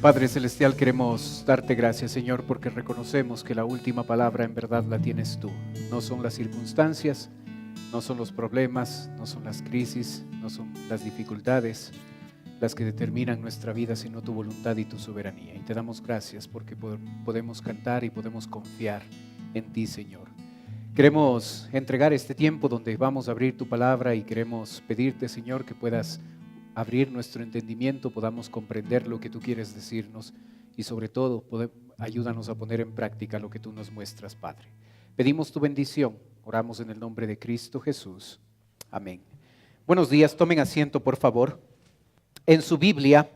Padre Celestial, queremos darte gracias, Señor, porque reconocemos que la última palabra en verdad la tienes tú. No son las circunstancias, no son los problemas, no son las crisis, no son las dificultades las que determinan nuestra vida, sino tu voluntad y tu soberanía. Y te damos gracias porque podemos cantar y podemos confiar en ti, Señor. Queremos entregar este tiempo donde vamos a abrir tu palabra y queremos pedirte, Señor, que puedas abrir nuestro entendimiento, podamos comprender lo que tú quieres decirnos y sobre todo ayúdanos a poner en práctica lo que tú nos muestras, Padre. Pedimos tu bendición, oramos en el nombre de Cristo Jesús. Amén. Buenos días, tomen asiento por favor. En su Biblia,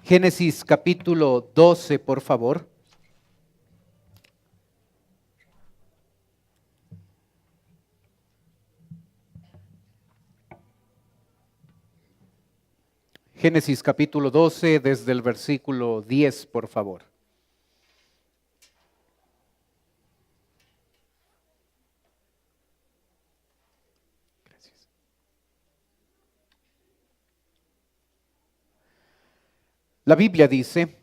Génesis capítulo 12, por favor. Génesis capítulo 12, desde el versículo 10, por favor. Gracias. La Biblia dice: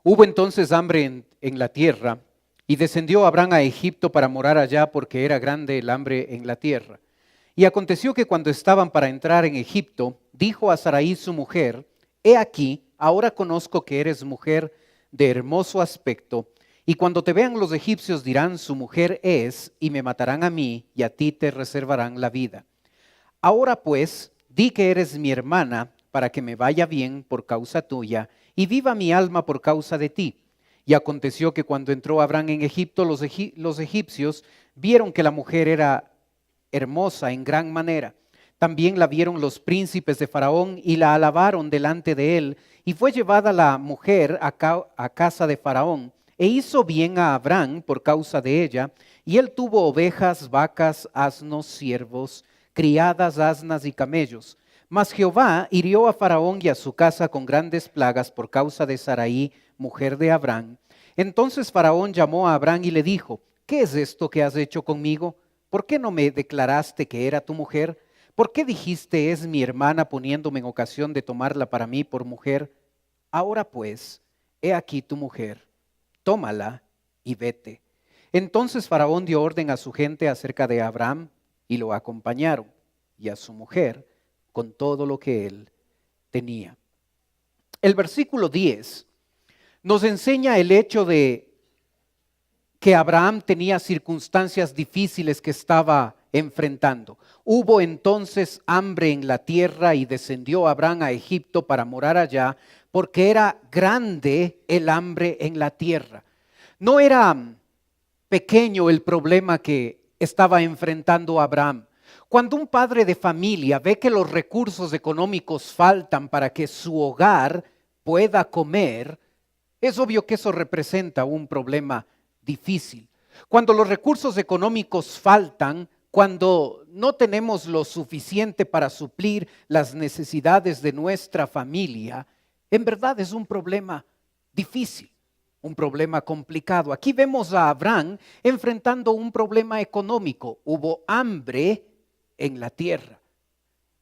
hubo entonces hambre en la tierra, y descendió Abraham a Egipto para morar allá, porque era grande el hambre en la tierra. Y aconteció que cuando estaban para entrar en Egipto, dijo a Sarai su mujer: he aquí, ahora conozco que eres mujer de hermoso aspecto, y cuando te vean los egipcios dirán: su mujer es, y me matarán a mí, y a ti te reservarán la vida. Ahora pues, di que eres mi hermana, para que me vaya bien por causa tuya, y viva mi alma por causa de ti. Y aconteció que cuando entró Abraham en Egipto, los egipcios vieron que la mujer era hermosa en gran manera. También la vieron los príncipes de Faraón y la alabaron delante de él. Y fue llevada la mujer a casa de Faraón, e hizo bien a Abraham por causa de ella. Y él tuvo ovejas, vacas, asnos, siervos, criadas, asnas y camellos. Mas Jehová hirió a Faraón y a su casa con grandes plagas por causa de Sarai, mujer de Abraham. Entonces Faraón llamó a Abraham y le dijo: ¿qué es esto que has hecho conmigo? ¿Por qué no me declaraste que era tu mujer? ¿Por qué dijiste: es mi hermana, poniéndome en ocasión de tomarla para mí por mujer? Ahora pues, he aquí tu mujer, tómala y vete. Entonces Faraón dio orden a su gente acerca de Abraham, y lo acompañaron, y a su mujer, con todo lo que él tenía. El versículo 10 nos enseña el hecho de que Abraham tenía circunstancias difíciles que estaba enfrentando. Hubo entonces hambre en la tierra y descendió Abraham a Egipto para morar allá, porque era grande el hambre en la tierra. No era pequeño el problema que estaba enfrentando Abraham. Cuando un padre de familia ve que los recursos económicos faltan para que su hogar pueda comer, es obvio que eso representa un problema difícil. Cuando los recursos económicos faltan, cuando no tenemos lo suficiente para suplir las necesidades de nuestra familia, en verdad es un problema difícil, un problema complicado. Aquí vemos a Abraham enfrentando un problema económico. Hubo hambre en la tierra.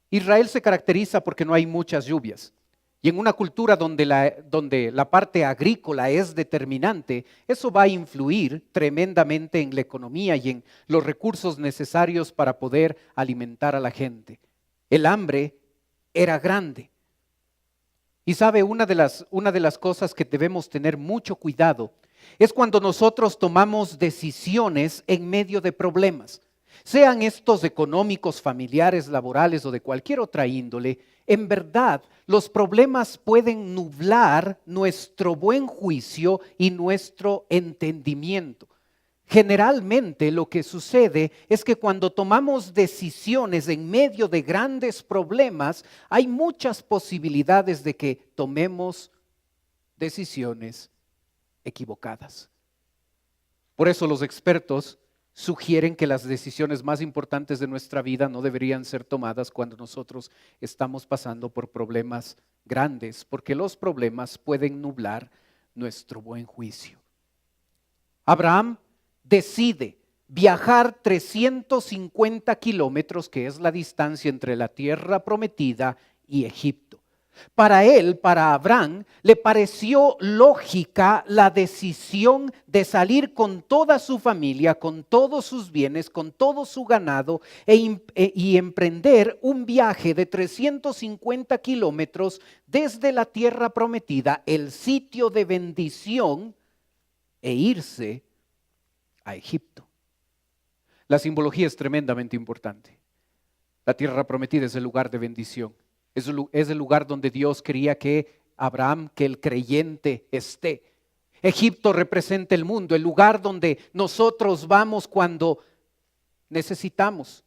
Israel se caracteriza porque no hay muchas lluvias. Y en una cultura donde la parte agrícola es determinante, eso va a influir tremendamente en la economía y en los recursos necesarios para poder alimentar a la gente. El hambre era grande. Y sabe, una de las cosas que debemos tener mucho cuidado es cuando nosotros tomamos decisiones en medio de problemas. Sean estos económicos, familiares, laborales o de cualquier otra índole, en verdad los problemas pueden nublar nuestro buen juicio y nuestro entendimiento. Generalmente lo que sucede es que cuando tomamos decisiones en medio de grandes problemas, hay muchas posibilidades de que tomemos decisiones equivocadas. Por eso los expertos sugieren que las decisiones más importantes de nuestra vida no deberían ser tomadas cuando nosotros estamos pasando por problemas grandes, porque los problemas pueden nublar nuestro buen juicio. Abraham decide viajar 350 kilómetros, que es la distancia entre la tierra prometida y Egipto. Para él, para Abraham, le pareció lógica la decisión de salir con toda su familia, con todos sus bienes, con todo su ganado y emprender un viaje de 350 kilómetros desde la tierra prometida, el sitio de bendición, e irse a Egipto. La simbología es tremendamente importante. La tierra prometida es el lugar de bendición. Es el lugar donde Dios quería que Abraham, que el creyente esté. Egipto representa el mundo, el lugar donde nosotros vamos cuando necesitamos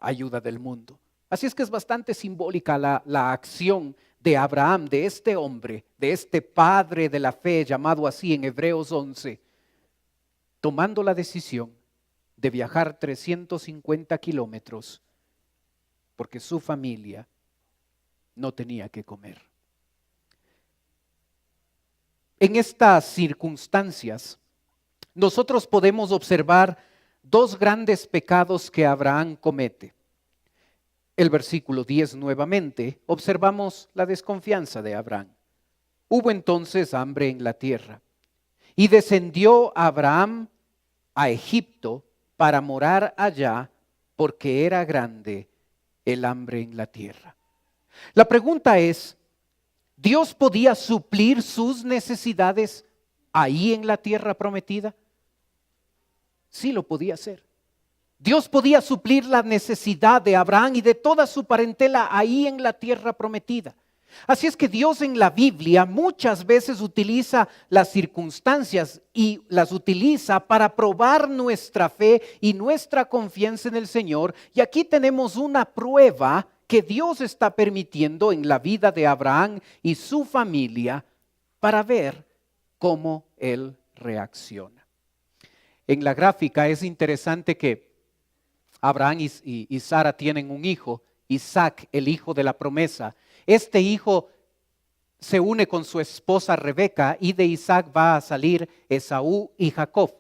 ayuda del mundo. Así es que es bastante simbólica la acción de Abraham, de este hombre, de este padre de la fe, llamado así en Hebreos 11, tomando la decisión de viajar 350 kilómetros porque su familia no tenía que comer. En estas circunstancias, nosotros podemos observar dos grandes pecados que Abraham comete. El versículo 10 nuevamente, observamos la desconfianza de Abraham. Hubo entonces hambre en la tierra, y descendió Abraham a Egipto para morar allá, porque era grande el hambre en la tierra. La pregunta es, ¿Dios podía suplir sus necesidades ahí en la tierra prometida? Sí lo podía hacer. Dios podía suplir la necesidad de Abraham y de toda su parentela ahí en la tierra prometida. Así es que Dios en la Biblia muchas veces utiliza las circunstancias y las utiliza para probar nuestra fe y nuestra confianza en el Señor. Y aquí tenemos una prueba que Dios está permitiendo en la vida de Abraham y su familia para ver cómo Él reacciona. En la gráfica es interesante que Abraham y Sara tienen un hijo, Isaac, el hijo de la promesa. Este hijo se une con su esposa Rebeca y de Isaac va a salir Esaú y Jacob.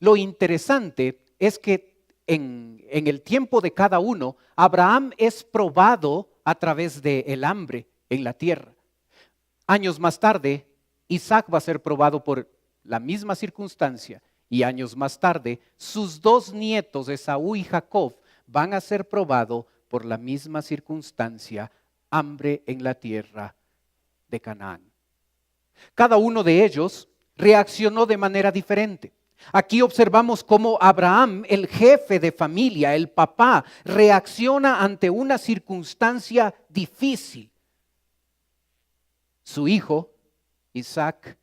Lo interesante es que en el tiempo de cada uno, Abraham es probado a través del hambre en la tierra. Años más tarde, Isaac va a ser probado por la misma circunstancia. Y años más tarde, sus dos nietos, Esaú y Jacob, van a ser probados por la misma circunstancia, hambre en la tierra de Canaán. Cada uno de ellos reaccionó de manera diferente. Aquí observamos cómo Abraham, el jefe de familia, el papá, reacciona ante una circunstancia difícil. Su hijo, Isaac,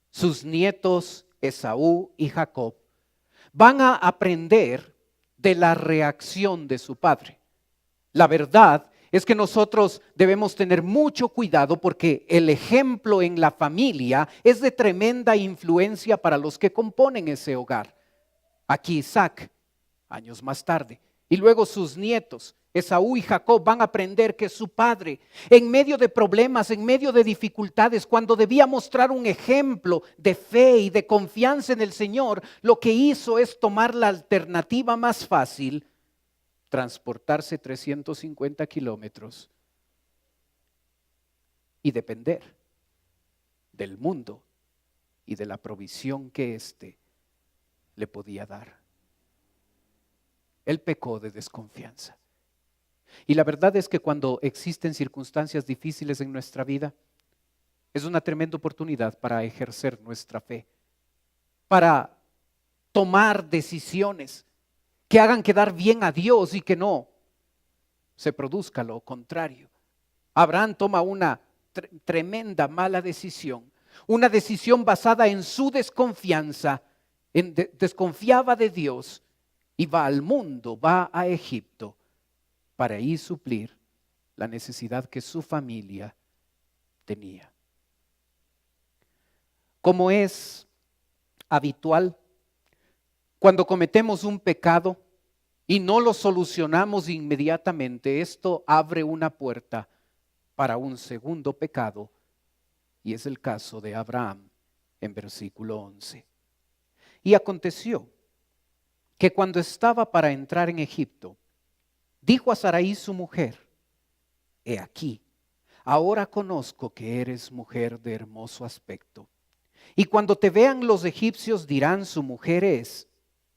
sus nietos, Esaú y Jacob, van a aprender de la reacción de su padre. La verdad es que nosotros debemos tener mucho cuidado porque el ejemplo en la familia es de tremenda influencia para los que componen ese hogar. Aquí Isaac, años más tarde, y luego sus nietos, Esaú y Jacob, van a aprender que su padre, en medio de problemas, en medio de dificultades, cuando debía mostrar un ejemplo de fe y de confianza en el Señor, lo que hizo es tomar la alternativa más fácil, transportarse 350 kilómetros y depender del mundo y de la provisión que éste le podía dar. Él pecó de desconfianza. Y la verdad es que cuando existen circunstancias difíciles en nuestra vida, es una tremenda oportunidad para ejercer nuestra fe, para tomar decisiones que hagan quedar bien a Dios y que no se produzca lo contrario. Abraham toma una tremenda mala decisión, una decisión basada en su desconfianza, desconfiaba de Dios y va al mundo, va a Egipto para ahí suplir la necesidad que su familia tenía. Como es habitual, cuando cometemos un pecado y no lo solucionamos inmediatamente, esto abre una puerta para un segundo pecado, y es el caso de Abraham en versículo 11. Y aconteció que cuando estaba para entrar en Egipto, dijo a Sarai su mujer: he aquí, ahora conozco que eres mujer de hermoso aspecto. Y cuando te vean los egipcios dirán, su mujer es,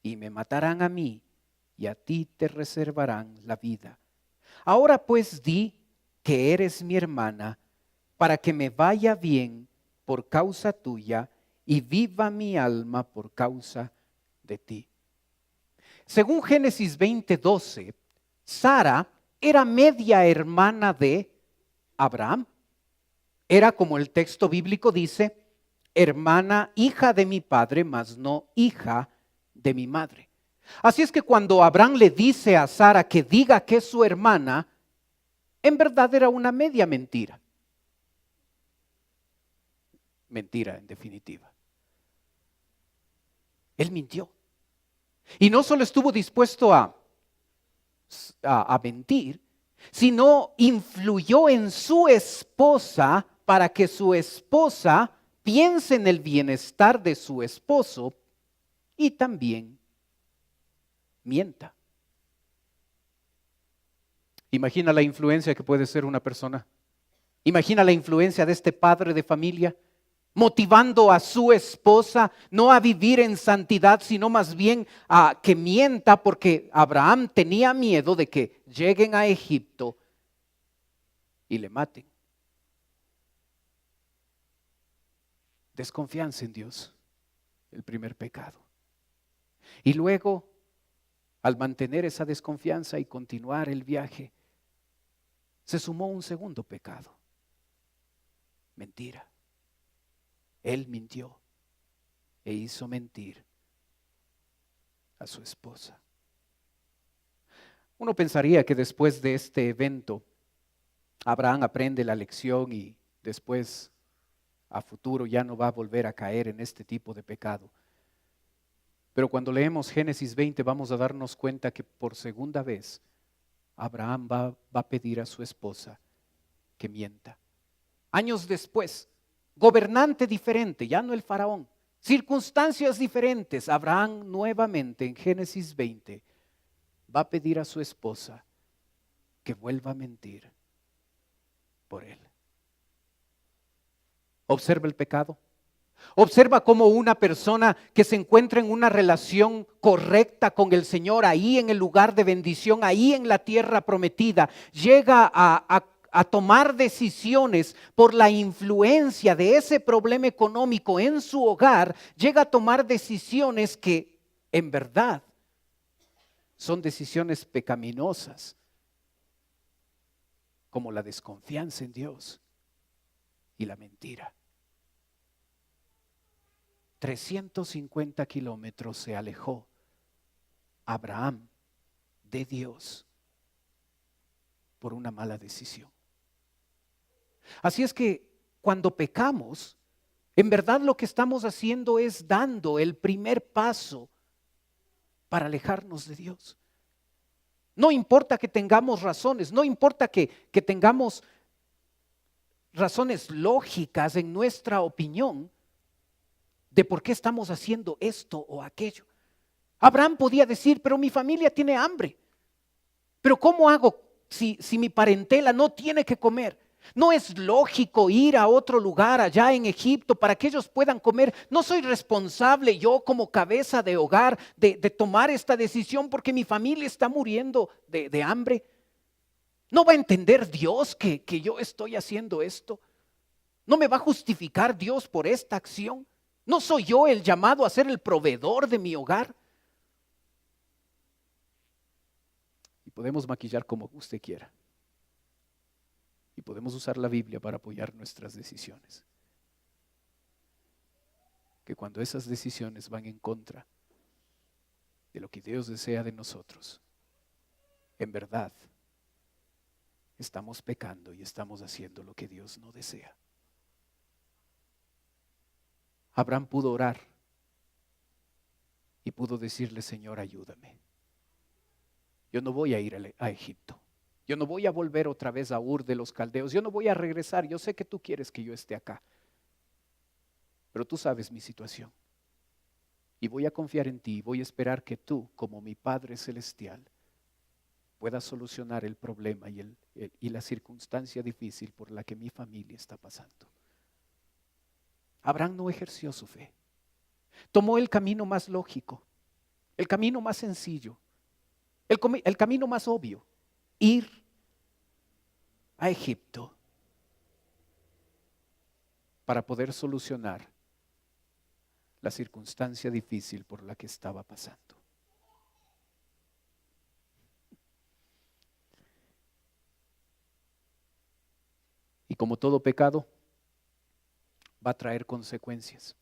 y me matarán a mí, y a ti te reservarán la vida. Ahora pues di que eres mi hermana, para que me vaya bien por causa tuya, y viva mi alma por causa de ti. Según Génesis 20:12, Sara era media hermana de Abraham. Era, como el texto bíblico dice, hermana, hija de mi padre, mas no hija de mi madre. Así es que cuando Abraham le dice a Sara que diga que es su hermana, en verdad era una media mentira. Mentira, en definitiva. Él mintió. Y no solo estuvo dispuesto a mentir, sino influyó en su esposa para que su esposa piense en el bienestar de su esposo y también mienta. Imagina la influencia que puede ser una persona. Imagina la influencia de este padre de familia, motivando a su esposa no a vivir en santidad, sino más bien a que mienta, porque Abraham tenía miedo de que lleguen a Egipto y le maten. Desconfianza en Dios, el primer pecado. Y luego, al mantener esa desconfianza y continuar el viaje, se sumó un segundo pecado: mentira. Él mintió e hizo mentir a su esposa. Uno pensaría que después de este evento, Abraham aprende la lección y después, a futuro, ya no va a volver a caer en este tipo de pecado. Pero cuando leemos Génesis 20 vamos a darnos cuenta que por segunda vez Abraham va a pedir a su esposa que mienta. Años después, gobernante diferente, ya no el faraón, circunstancias diferentes, Abraham nuevamente en Génesis 20 va a pedir a su esposa que vuelva a mentir por él. Observa el pecado. Observa cómo una persona que se encuentra en una relación correcta con el Señor, ahí en el lugar de bendición, ahí en la tierra prometida, llega a tomar decisiones por la influencia de ese problema económico en su hogar, llega a tomar decisiones que en verdad son decisiones pecaminosas, como la desconfianza en Dios y la mentira. 350 kilómetros se alejó Abraham de Dios por una mala decisión. Así es que cuando pecamos, en verdad lo que estamos haciendo es dando el primer paso para alejarnos de Dios. No importa que tengamos razones, no importa que tengamos razones lógicas en nuestra opinión de por qué estamos haciendo esto o aquello. Abraham podía decir, pero mi familia tiene hambre. Pero ¿cómo hago si mi parentela no tiene que comer? No es lógico ir a otro lugar allá en Egipto para que ellos puedan comer. No soy responsable yo como cabeza de hogar de tomar esta decisión porque mi familia está muriendo de hambre. ¿No va a entender Dios que yo estoy haciendo esto? ¿No me va a justificar Dios por esta acción? ¿No soy yo el llamado a ser el proveedor de mi hogar? Y podemos maquillar como usted quiera. Y podemos usar la Biblia para apoyar nuestras decisiones. Que cuando esas decisiones van en contra de lo que Dios desea de nosotros, en verdad estamos pecando y estamos haciendo lo que Dios no desea. Abraham pudo orar y pudo decirle, Señor, ayúdame. Yo no voy a ir a Egipto. Yo no voy a volver otra vez a Ur de los Caldeos. Yo no voy a regresar. Yo sé que tú quieres que yo esté acá. Pero tú sabes mi situación. Y voy a confiar en ti. Voy a esperar que tú, como mi Padre Celestial, pueda solucionar el problema y la circunstancia difícil por la que mi familia está pasando. Abraham no ejerció su fe. Tomó el camino más lógico, el camino más sencillo, el camino más obvio, ir a Egipto para poder solucionar la circunstancia difícil por la que estaba pasando. Y como todo pecado, va a traer consecuencias.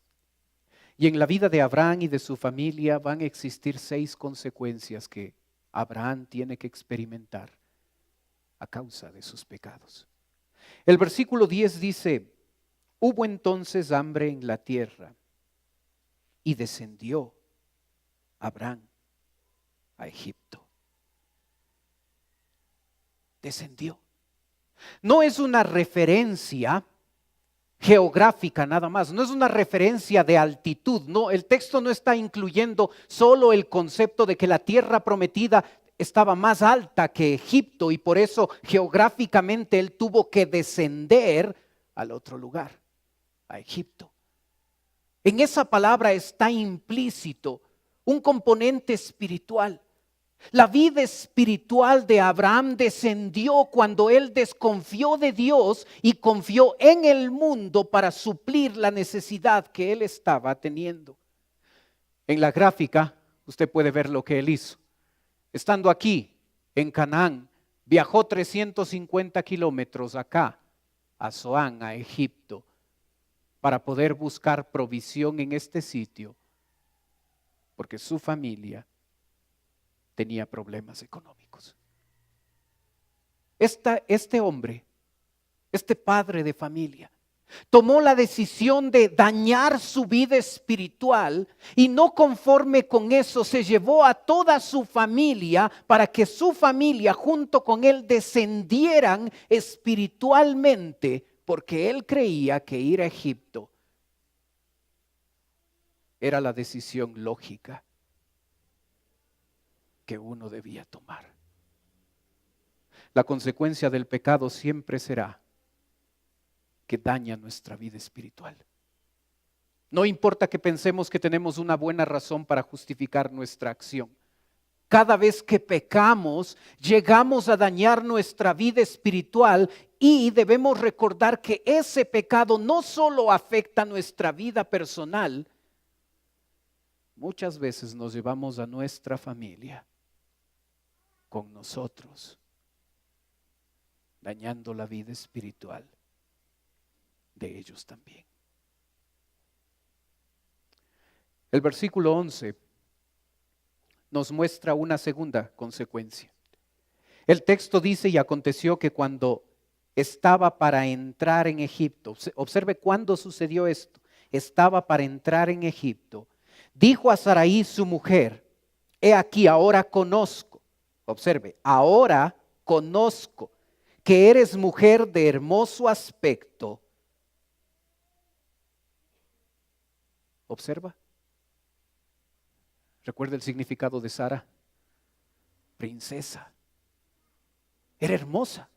Y en la vida de Abraham y de su familia van a existir 6 consecuencias que Abraham tiene que experimentar a causa de sus pecados. El versículo 10 dice: hubo entonces hambre en la tierra y descendió Abraham a Egipto. Descendió. No es una referencia geográfica nada más, no es una referencia de altitud, no, el texto no está incluyendo solo el concepto de que la tierra prometida estaba más alta que Egipto y por eso geográficamente él tuvo que descender al otro lugar, a Egipto. En esa palabra está implícito un componente espiritual. La vida espiritual de Abraham descendió cuando él desconfió de Dios y confió en el mundo para suplir la necesidad que él estaba teniendo. En la gráfica usted puede ver lo que él hizo. Estando aquí en Canaán, viajó 350 kilómetros acá, a Zoán, a Egipto, para poder buscar provisión en este sitio, porque su familia tenía problemas económicos. Este hombre, este padre de familia, tomó la decisión de dañar su vida espiritual y no conforme con eso se llevó a toda su familia para que su familia junto con él descendieran espiritualmente, porque él creía que ir a Egipto era la decisión lógica que uno debía tomar. La consecuencia del pecado siempre será que daña nuestra vida espiritual. No importa que pensemos que tenemos una buena razón para justificar nuestra acción. Cada vez que pecamos, llegamos a dañar nuestra vida espiritual y debemos recordar que ese pecado no solo afecta nuestra vida personal, muchas veces nos llevamos a nuestra familia con nosotros, dañando la vida espiritual de ellos también. El versículo 11 nos muestra una segunda consecuencia. El texto dice: y aconteció que cuando estaba para entrar en Egipto, observe cuándo sucedió esto, estaba para entrar en Egipto, dijo a Sarai su mujer: he aquí, ahora conozco. Observe, ahora conozco que eres mujer de hermoso aspecto. Observa. Recuerda el significado de Sara. Princesa. Era hermosa.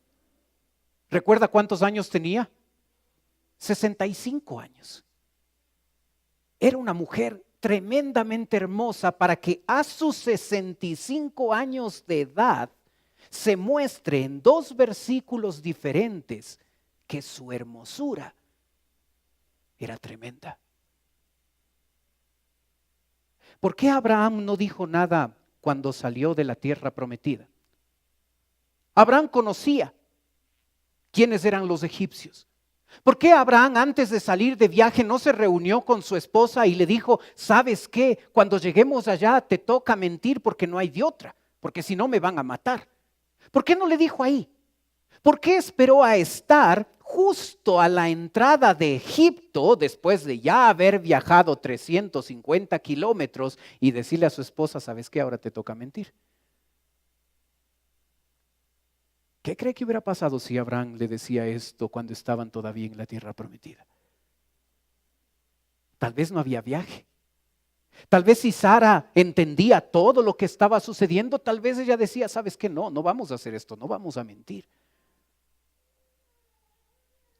¿Recuerda cuántos años tenía? 65 años. Era una mujer tremendamente hermosa para que a sus 65 años de edad se muestre en 2 versículos diferentes que su hermosura era tremenda. ¿Por qué Abraham no dijo nada cuando salió de la tierra prometida? Abraham conocía quiénes eran los egipcios. ¿Por qué Abraham antes de salir de viaje no se reunió con su esposa y le dijo: ¿sabes qué? Cuando lleguemos allá te toca mentir porque no hay de otra, porque si no me van a matar? ¿Por qué no le dijo ahí? ¿Por qué esperó a estar justo a la entrada de Egipto después de ya haber viajado 350 kilómetros y decirle a su esposa: ¿sabes qué? Ahora te toca mentir? ¿Qué cree que hubiera pasado si Abraham le decía esto cuando estaban todavía en la tierra prometida? Tal vez no había viaje. Tal vez si Sara entendía todo lo que estaba sucediendo, tal vez ella decía, ¿sabes qué? No, no vamos a hacer esto, no vamos a mentir.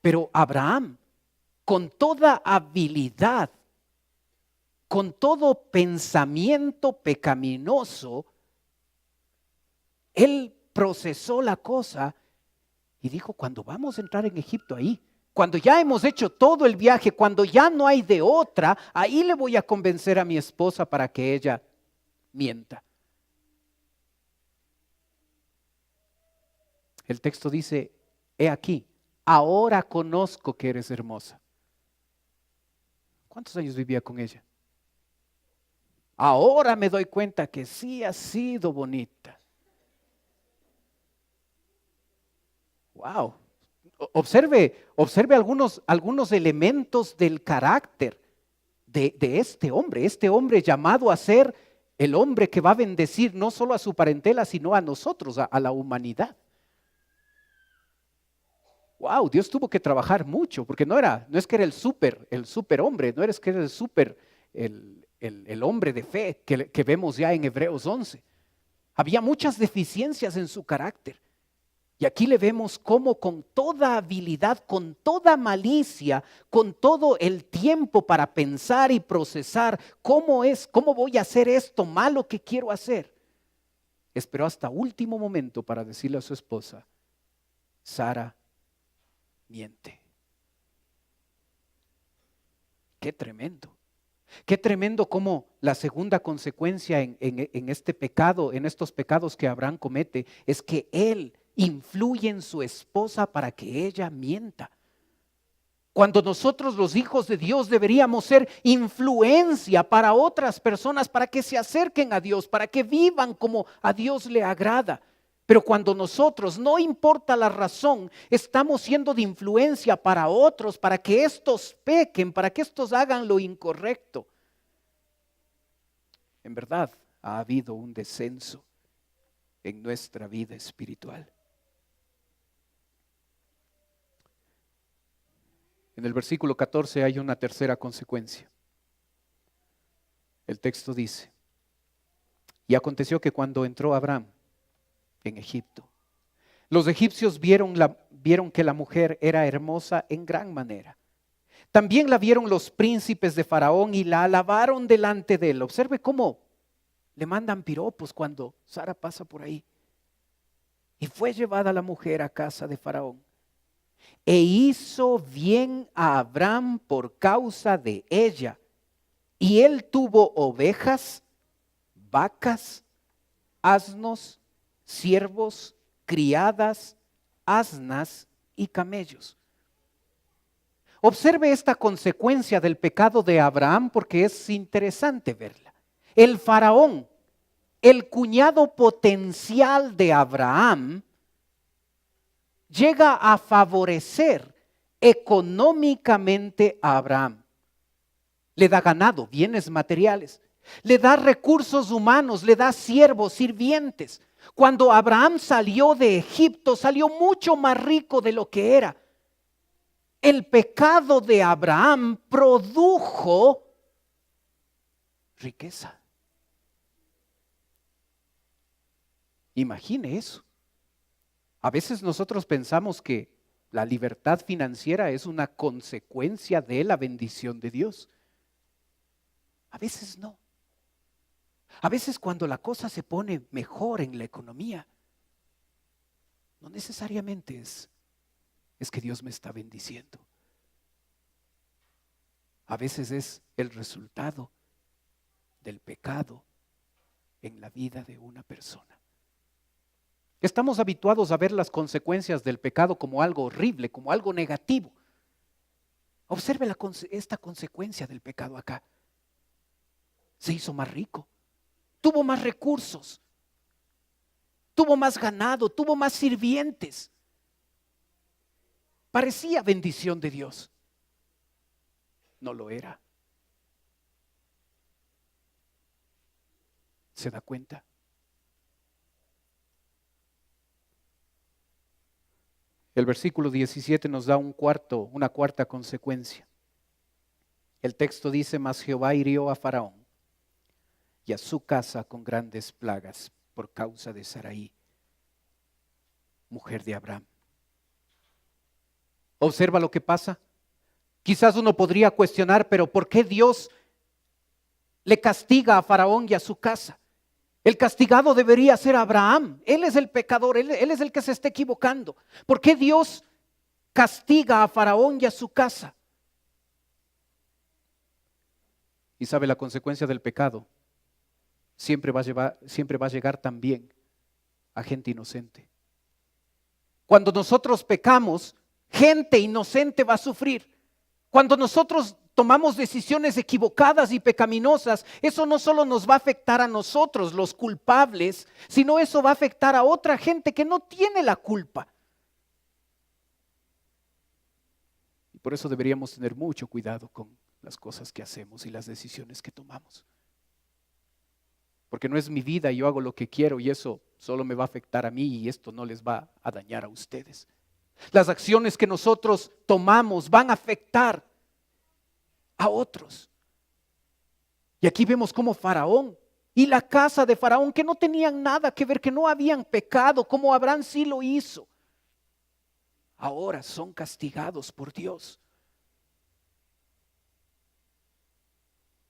Pero Abraham, con toda habilidad, con todo pensamiento pecaminoso, él procesó la cosa y dijo, cuando vamos a entrar en Egipto ahí, cuando ya hemos hecho todo el viaje, cuando ya no hay de otra, ahí le voy a convencer a mi esposa para que ella mienta. El texto dice, he aquí, ahora conozco que eres hermosa. ¿Cuántos años vivía con ella? Ahora me doy cuenta que sí ha sido bonita. Wow. Observe algunos elementos del carácter de este hombre llamado a ser el hombre que va a bendecir no solo a su parentela, sino a nosotros, a la humanidad. Wow, Dios tuvo que trabajar mucho, porque no es que era el super hombre, no es que era el hombre de fe que vemos ya en Hebreos 11. Había muchas deficiencias en su carácter. Y aquí le vemos cómo con toda habilidad, con toda malicia, con todo el tiempo para pensar y procesar cómo voy a hacer esto malo que quiero hacer. Esperó hasta último momento para decirle a su esposa, Sara miente. Qué tremendo. Qué tremendo como la segunda consecuencia en este pecado, en estos pecados que Abraham comete, es que él influye en su esposa para que ella mienta. Cuando nosotros los hijos de Dios deberíamos ser influencia para otras personas, para que se acerquen a Dios, para que vivan como a Dios le agrada. Pero cuando nosotros, no importa la razón, estamos siendo de influencia para otros, para que estos pequen, para que estos hagan lo incorrecto, en verdad ha habido un descenso en nuestra vida espiritual. En el versículo 14 hay una tercera consecuencia. El texto dice, y aconteció que cuando entró Abraham en Egipto, los egipcios vieron que la mujer era hermosa en gran manera. También la vieron los príncipes de Faraón y la alabaron delante de él. Observe cómo le mandan piropos cuando Sara pasa por ahí. Y fue llevada la mujer a casa de Faraón. E hizo bien a Abraham por causa de ella. Y él tuvo ovejas, vacas, asnos, siervos, criadas, asnas y camellos. Observe esta consecuencia del pecado de Abraham porque es interesante verla. El faraón, el cuñado potencial de Abraham, llega a favorecer económicamente a Abraham. Le da ganado, bienes materiales, le da recursos humanos, le da siervos, sirvientes. Cuando Abraham salió de Egipto, salió mucho más rico de lo que era. El pecado de Abraham produjo riqueza. Imagine eso. A veces nosotros pensamos que la libertad financiera es una consecuencia de la bendición de Dios. A veces no. A veces cuando la cosa se pone mejor en la economía, no necesariamente es que Dios me está bendiciendo. A veces es el resultado del pecado en la vida de una persona. Estamos habituados a ver las consecuencias del pecado como algo horrible, como algo negativo. Observe esta consecuencia del pecado acá. Se hizo más rico, tuvo más recursos, tuvo más ganado, tuvo más sirvientes. Parecía bendición de Dios. No lo era. ¿Se da cuenta? El versículo 17 nos da una cuarta consecuencia. El texto dice, mas Jehová hirió a Faraón y a su casa con grandes plagas por causa de Sarai, mujer de Abraham. Observa lo que pasa. Quizás uno podría cuestionar, pero ¿por qué Dios le castiga a Faraón y a su casa? El castigado debería ser Abraham. Él es el pecador, él es el que se está equivocando. ¿Por qué Dios castiga a Faraón y a su casa? Y sabe, la consecuencia del pecado siempre va a llegar también a gente inocente. Cuando nosotros pecamos, gente inocente va a sufrir. Cuando nosotros tomamos decisiones equivocadas y pecaminosas, eso no solo nos va a afectar a nosotros, los culpables, sino eso va a afectar a otra gente que no tiene la culpa. Y por eso deberíamos tener mucho cuidado con las cosas que hacemos y las decisiones que tomamos. Porque no es mi vida, yo hago lo que quiero y eso solo me va a afectar a mí y esto no les va a dañar a ustedes. Las acciones que nosotros tomamos van a afectar a otros. Y aquí vemos cómo Faraón y la casa de Faraón, que no tenían nada que ver, que no habían pecado, como Abraham sí lo hizo, ahora son castigados por Dios.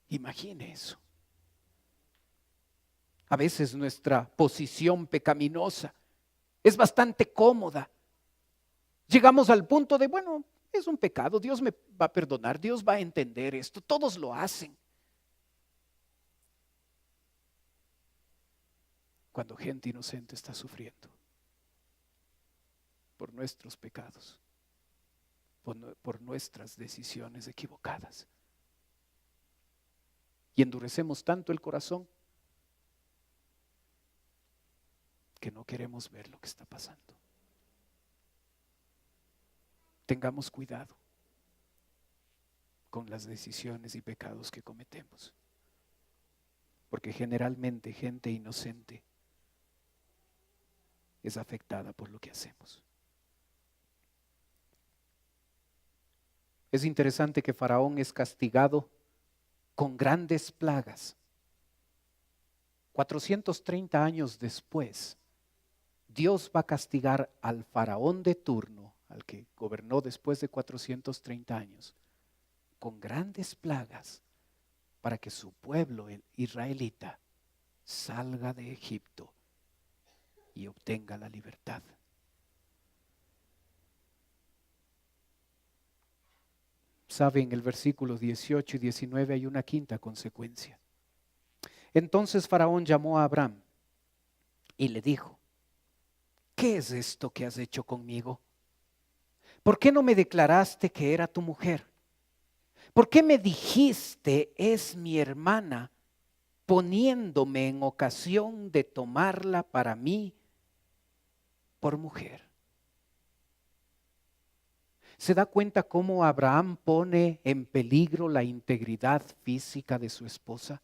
Imagine eso. A veces nuestra posición pecaminosa es bastante cómoda. Llegamos al punto de, bueno, es un pecado, Dios me va a perdonar, Dios va a entender esto, todos lo hacen. Cuando gente inocente está sufriendo por nuestros pecados, por nuestras decisiones equivocadas. Y endurecemos tanto el corazón que no queremos ver lo que está pasando. Tengamos cuidado con las decisiones y pecados que cometemos, porque generalmente gente inocente es afectada por lo que hacemos. Es interesante que Faraón es castigado con grandes plagas. 430 años después, Dios va a castigar al faraón de turno, al que gobernó después de 430 años, con grandes plagas para que su pueblo, el israelita, salga de Egipto y obtenga la libertad. Sabe, en el versículo 18 y 19 hay una quinta consecuencia. Entonces Faraón llamó a Abraham y le dijo: ¿qué es esto que has hecho conmigo? ¿Por qué no me declaraste que era tu mujer? ¿Por qué me dijiste es mi hermana, poniéndome en ocasión de tomarla para mí por mujer? ¿Se da cuenta cómo Abraham pone en peligro la integridad física de su esposa?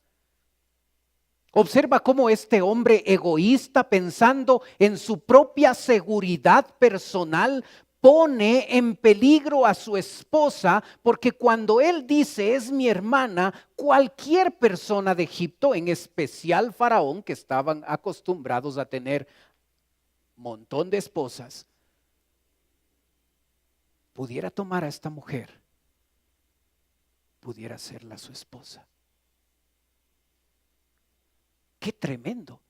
Observa cómo este hombre egoísta, pensando en su propia seguridad personal, pone en peligro a su esposa, porque cuando él dice es mi hermana, cualquier persona de Egipto, en especial Faraón, que estaban acostumbrados a tener un montón de esposas, pudiera tomar a esta mujer, pudiera serla su esposa. Qué tremendo.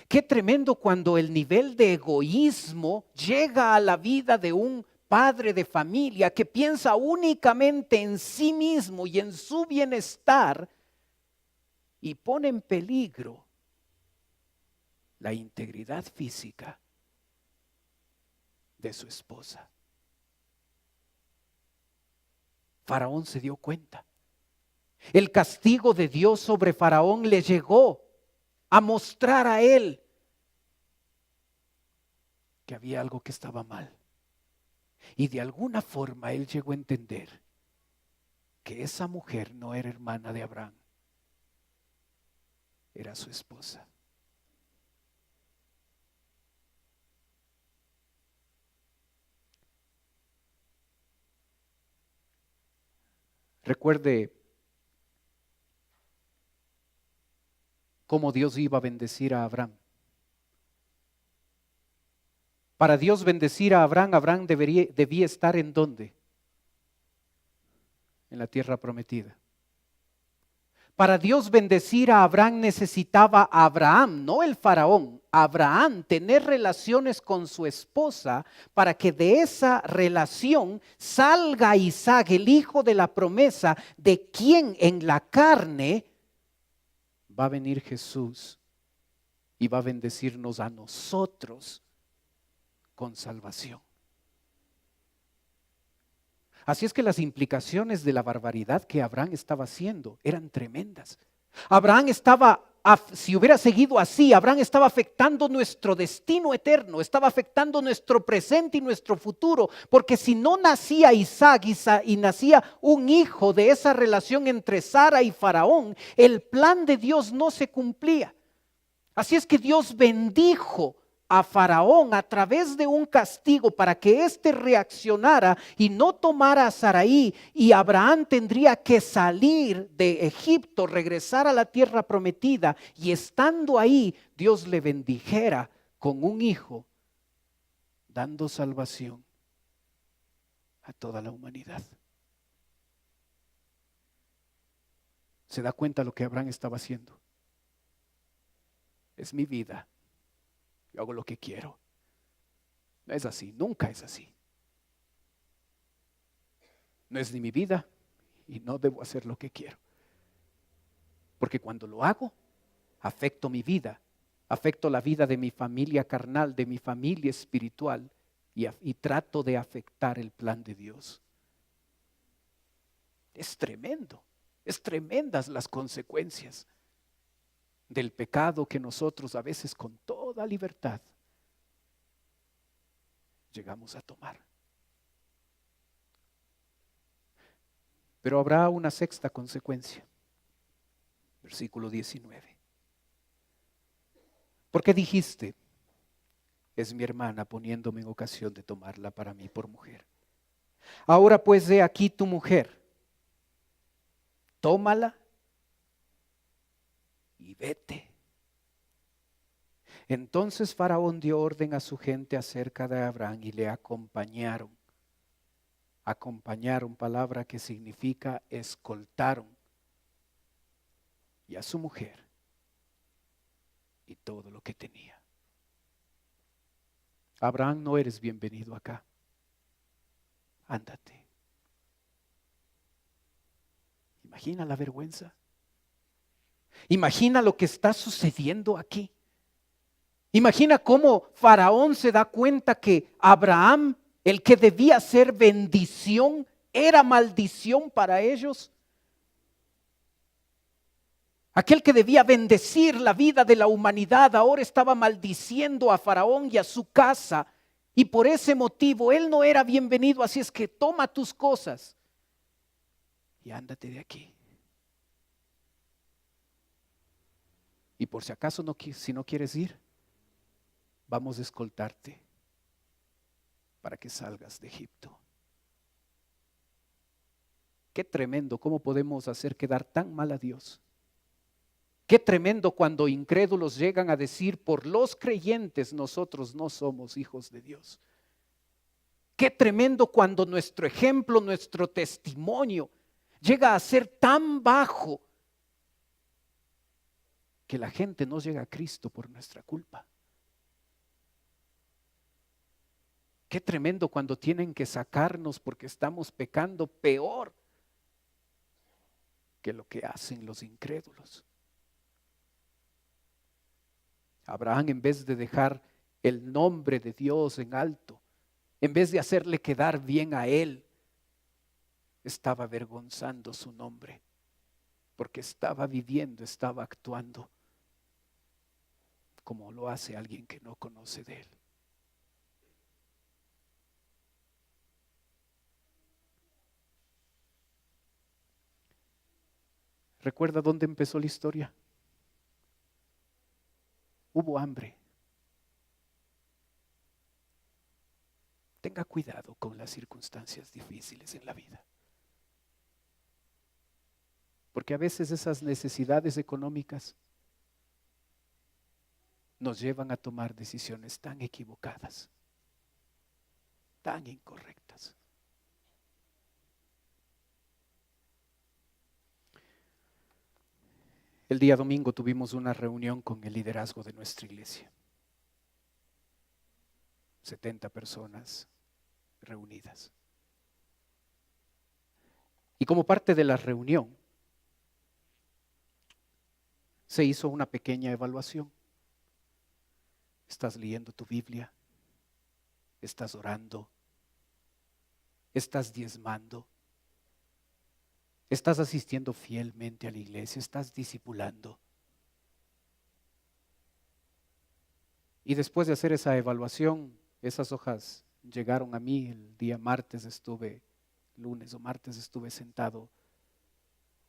Qué tremendo cuando el nivel de egoísmo llega a la vida de un padre de familia que piensa únicamente en sí mismo y en su bienestar y pone en peligro la integridad física de su esposa. Faraón se dio cuenta. El castigo de Dios sobre Faraón le llegó a mostrar a él que había algo que estaba mal. Y de alguna forma él llegó a entender que esa mujer no era hermana de Abraham, era su esposa. Recuerde cómo Dios iba a bendecir a Abraham. Para Dios bendecir a Abraham, Abraham debía estar ¿en dónde? En la tierra prometida. Para Dios bendecir a Abraham necesitaba a Abraham, no el faraón, Abraham tener relaciones con su esposa para que de esa relación salga Isaac, el hijo de la promesa, de quien en la carne va a venir Jesús y va a bendecirnos a nosotros con salvación. Así es que las implicaciones de la barbaridad que Abraham estaba haciendo eran tremendas. Abraham estaba, si hubiera seguido así, Abraham estaba afectando nuestro destino eterno, estaba afectando nuestro presente y nuestro futuro, porque si no nacía Isaac y nacía un hijo de esa relación entre Sara y Faraón, el plan de Dios no se cumplía. Así es que Dios bendijo a Faraón a través de un castigo para que éste reaccionara y no tomara a Sarai, y Abraham tendría que salir de Egipto, regresar a la tierra prometida, y estando ahí Dios le bendijera con un hijo, dando salvación a toda la humanidad. ¿Se da cuenta lo que Abraham estaba haciendo? Es mi vida. Yo hago lo que quiero. No es así, nunca es así. No es ni mi vida y no debo hacer lo que quiero. Porque cuando lo hago, afecto mi vida, afecto la vida de mi familia carnal, de mi familia espiritual y trato de afectar el plan de Dios. Es tremendo, es tremendas las consecuencias del pecado que nosotros a veces con toda libertad llegamos a tomar. Pero habrá una sexta consecuencia. Versículo 19. Porque dijiste, es mi hermana, poniéndome en ocasión de tomarla para mí por mujer. Ahora pues he aquí tu mujer, tómala y vete. Entonces Faraón dio orden a su gente acerca de Abraham y le acompañaron. Acompañaron, palabra que significa escoltaron. Y a su mujer y todo lo que tenía. Abraham, no eres bienvenido acá. Ándate. Imagina la vergüenza. Imagina lo que está sucediendo aquí. Imagina cómo Faraón se da cuenta que Abraham, el que debía ser bendición, era maldición para ellos. Aquel que debía bendecir la vida de la humanidad ahora estaba maldiciendo a Faraón y a su casa, y por ese motivo él no era bienvenido. Así es que toma tus cosas y ándate de aquí. Y por si acaso si no quieres ir, vamos a escoltarte para que salgas de Egipto. Qué tremendo, cómo podemos hacer quedar tan mal a Dios. Qué tremendo cuando incrédulos llegan a decir, por los creyentes nosotros no somos hijos de Dios. Qué tremendo cuando nuestro ejemplo, nuestro testimonio llega a ser tan bajo que la gente no llega a Cristo por nuestra culpa. Qué tremendo cuando tienen que sacarnos porque estamos pecando peor que lo que hacen los incrédulos. Abraham, en vez de dejar el nombre de Dios en alto, en vez de hacerle quedar bien a él, estaba avergonzando su nombre, porque estaba viviendo, estaba actuando como lo hace alguien que no conoce de él. ¿Recuerda dónde empezó la historia? Hubo hambre. Tenga cuidado con las circunstancias difíciles en la vida. Porque a veces esas necesidades económicas nos llevan a tomar decisiones tan equivocadas, tan incorrectas. El día domingo tuvimos una reunión con el liderazgo de nuestra iglesia. 70 personas reunidas. Y como parte de la reunión, se hizo una pequeña evaluación. ¿Estás leyendo tu Biblia? ¿Estás orando? ¿Estás diezmando? ¿Estás asistiendo fielmente a la iglesia? ¿Estás discipulando? Y después de hacer esa evaluación, esas hojas llegaron a mí el día lunes o martes estuve sentado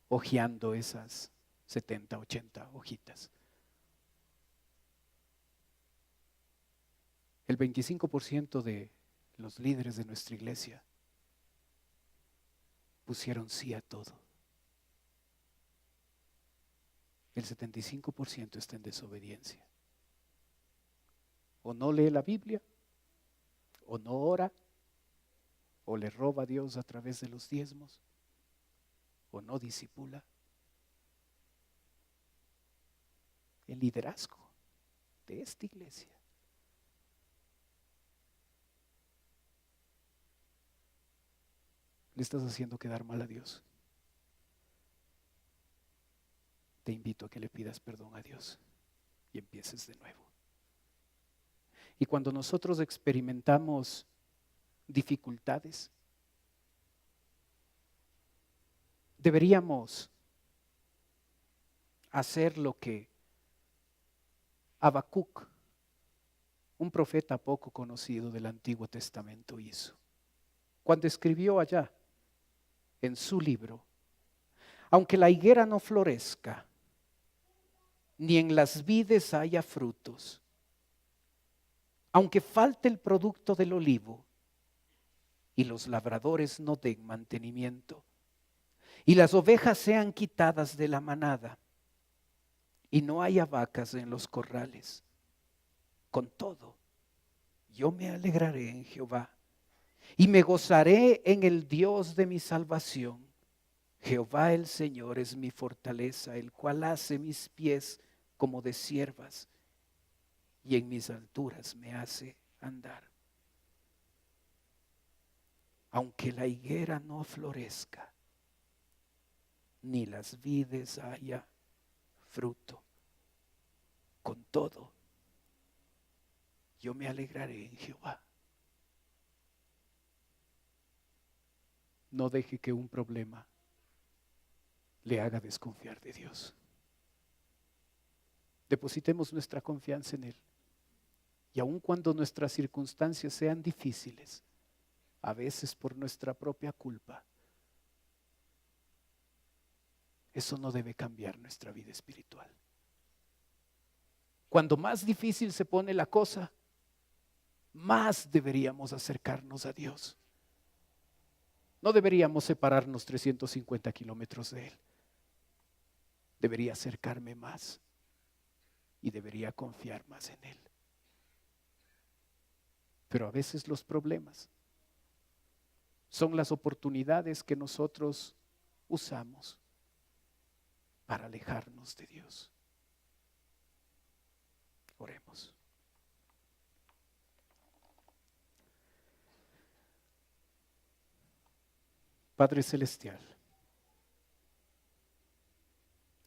hojeando esas 70, 80 hojitas. El 25% de los líderes de nuestra iglesia pusieron sí a todo. El 75% está en desobediencia. O no lee la Biblia, o no ora, o le roba a Dios a través de los diezmos, o no discipula. El liderazgo de esta iglesia le estás haciendo quedar mal a Dios. Te invito a que le pidas perdón a Dios y empieces de nuevo. Y cuando nosotros experimentamos dificultades, deberíamos hacer lo que Habacuc, un profeta poco conocido del Antiguo Testamento, hizo. Cuando escribió allá en su libro: aunque la higuera no florezca, ni en las vides haya frutos, aunque falte el producto del olivo, y los labradores no den mantenimiento, y las ovejas sean quitadas de la manada, y no haya vacas en los corrales, con todo, yo me alegraré en Jehová, y me gozaré en el Dios de mi salvación. Jehová el Señor es mi fortaleza, el cual hace mis pies como de ciervas, y en mis alturas me hace andar. Aunque la higuera no florezca, ni las vides haya fruto, con todo, yo me alegraré en Jehová. No deje que un problema le haga desconfiar de Dios. Depositemos nuestra confianza en Él. Y aun cuando nuestras circunstancias sean difíciles, a veces por nuestra propia culpa, eso no debe cambiar nuestra vida espiritual. Cuando más difícil se pone la cosa, más deberíamos acercarnos a Dios. No deberíamos separarnos 350 kilómetros de Él. Debería acercarme más y debería confiar más en Él. Pero a veces los problemas son las oportunidades que nosotros usamos para alejarnos de Dios. Oremos. Padre Celestial,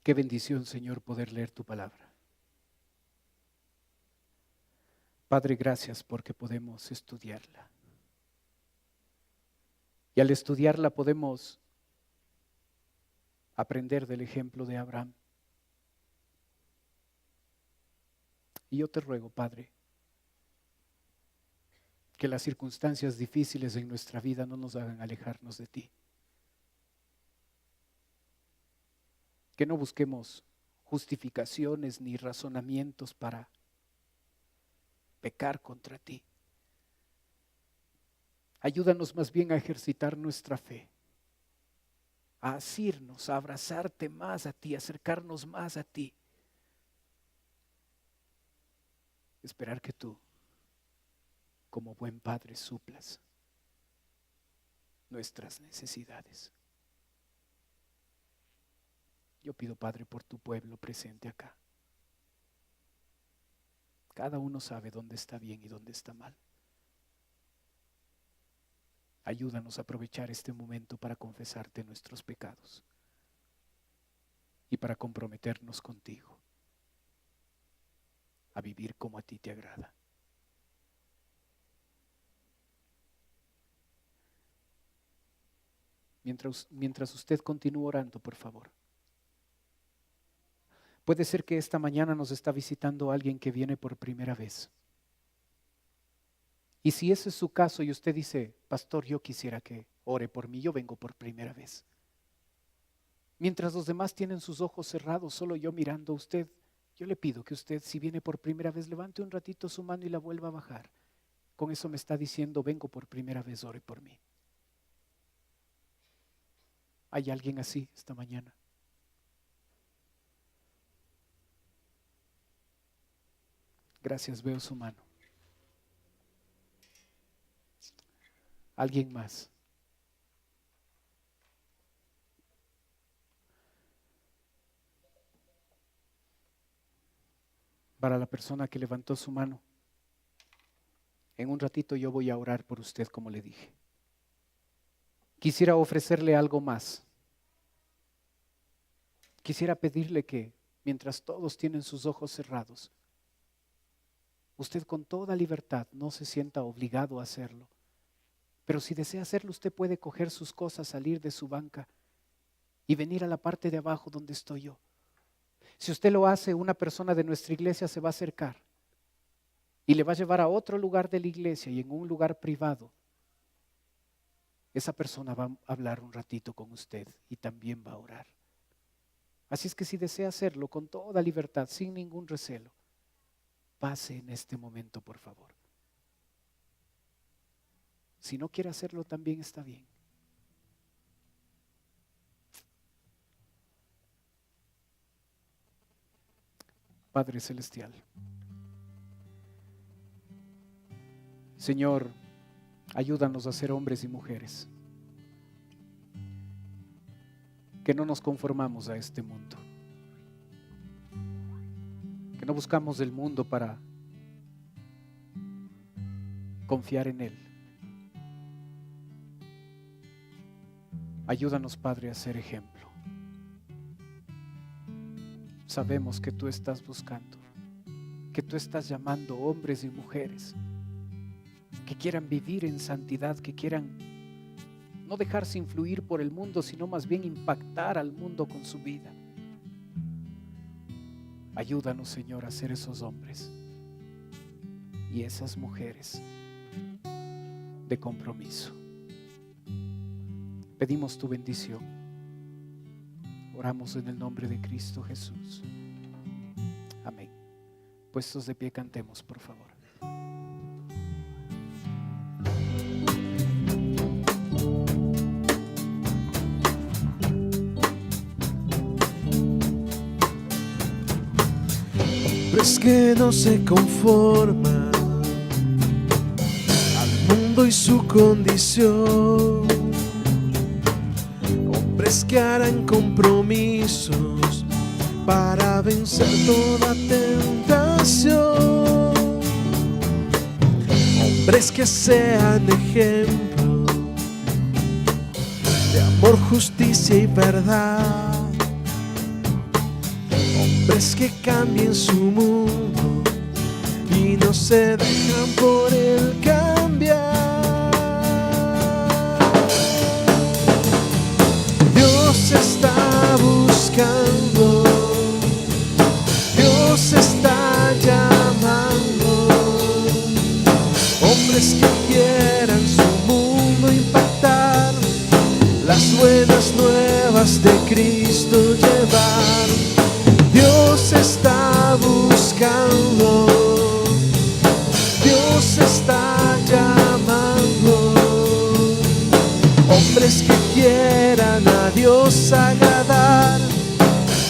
qué bendición, Señor, poder leer tu palabra. Padre, gracias porque podemos estudiarla. Y al estudiarla podemos aprender del ejemplo de Abraham. Y yo te ruego, Padre, que las circunstancias difíciles en nuestra vida no nos hagan alejarnos de ti. Que no busquemos justificaciones ni razonamientos para pecar contra ti. Ayúdanos más bien a ejercitar nuestra fe, a asirnos, a abrazarte más a ti, a acercarnos más a ti. esperar que tú, como buen Padre, suplas nuestras necesidades. Yo pido, Padre, por tu pueblo presente acá. Cada uno sabe dónde está bien y dónde está mal. Ayúdanos a aprovechar este momento para confesarte nuestros pecados y para comprometernos contigo a vivir como a ti te agrada. Mientras usted continúa orando, por favor. Puede ser que esta mañana nos está visitando alguien que viene por primera vez. Y si ese es su caso y usted dice, pastor, yo quisiera que ore por mí, yo vengo por primera vez. Mientras los demás tienen sus ojos cerrados, solo yo mirando a usted, yo le pido que usted, si viene por primera vez, levante un ratito su mano y la vuelva a bajar. Con eso me está diciendo, vengo por primera vez, ore por mí. ¿Hay alguien así esta mañana? Gracias, veo su mano. ¿Alguien más? Para la persona que levantó su mano, en un ratito yo voy a orar por usted, como le dije. Quisiera ofrecerle algo más. Quisiera pedirle que, mientras todos tienen sus ojos cerrados, usted con toda libertad, no se sienta obligado a hacerlo. Pero si desea hacerlo, usted puede coger sus cosas, salir de su banca y venir a la parte de abajo donde estoy yo. Si usted lo hace, una persona de nuestra iglesia se va a acercar y le va a llevar a otro lugar de la iglesia, y en un lugar privado, esa persona va a hablar un ratito con usted y también va a orar. Así es que si desea hacerlo con toda libertad, sin ningún recelo, pase en este momento, por favor. Si no quiere hacerlo, también está bien. Padre Celestial, Señor, ayúdanos a ser hombres y mujeres que no nos conformamos a este mundo, que no buscamos el mundo para confiar en Él. Ayúdanos, Padre, a ser ejemplo. Sabemos que tú estás buscando, que tú estás llamando hombres y mujeres que quieran vivir en santidad, que quieran no dejarse influir por el mundo, sino más bien impactar al mundo con su vida. Ayúdanos, Señor, a ser esos hombres y esas mujeres de compromiso. Pedimos tu bendición. Oramos en el nombre de Cristo Jesús. Amén. Puestos de pie, cantemos, por favor. Hombres que no se conforman al mundo y su condición, hombres que harán compromisos para vencer toda tentación, hombres que sean ejemplo de amor, justicia y verdad, hombres que cambien su mundo y no se dejan por él cambiar. Dios está buscando, Dios está llamando hombres que quieran su mundo impactar, las buenas nuevas de Cristo llevar. Dios está buscando, Dios está llamando hombres que quieran a Dios agradar,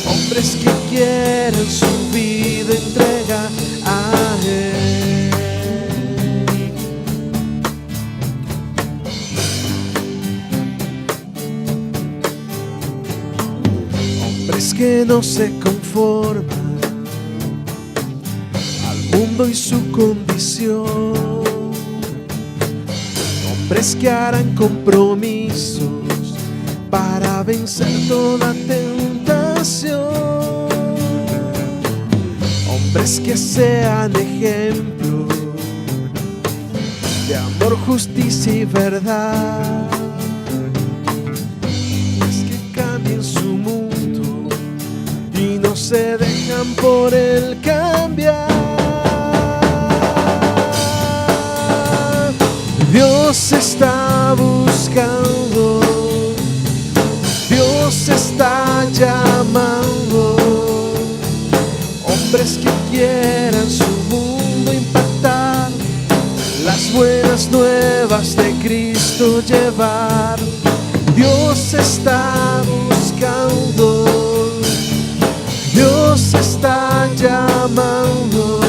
hombres que quieran su vida entregar a Él. que no se conforman al mundo y su condición, hombres que harán compromisos para vencer toda tentación, hombres que sean ejemplo de amor, justicia y verdad, hombres que cambien su mundo y no se dejan por el cambiar. Dios está buscando, Dios está llamando hombres que quieran su mundo impactar, las buenas nuevas de Cristo llevar. Dios está buscando, Dios está llamando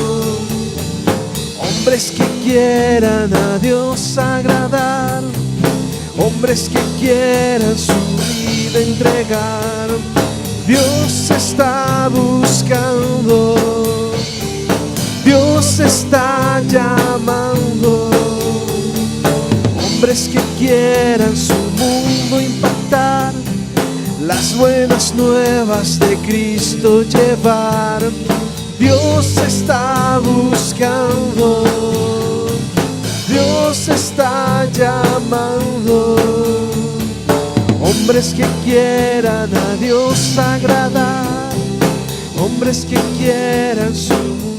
hombres que quieran a Dios agradar, hombres que quieran su vida entregar. Dios está buscando, Dios está llamando hombres que quieran su mundo impactar, las buenas nuevas de Cristo llevar. Dios está buscando, Dios está llamando hombres que quieran a Dios agradar, hombres que quieran su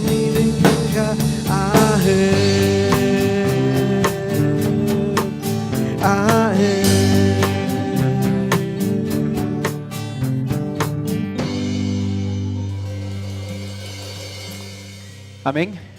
vida entregar a Él, a Él. Amén.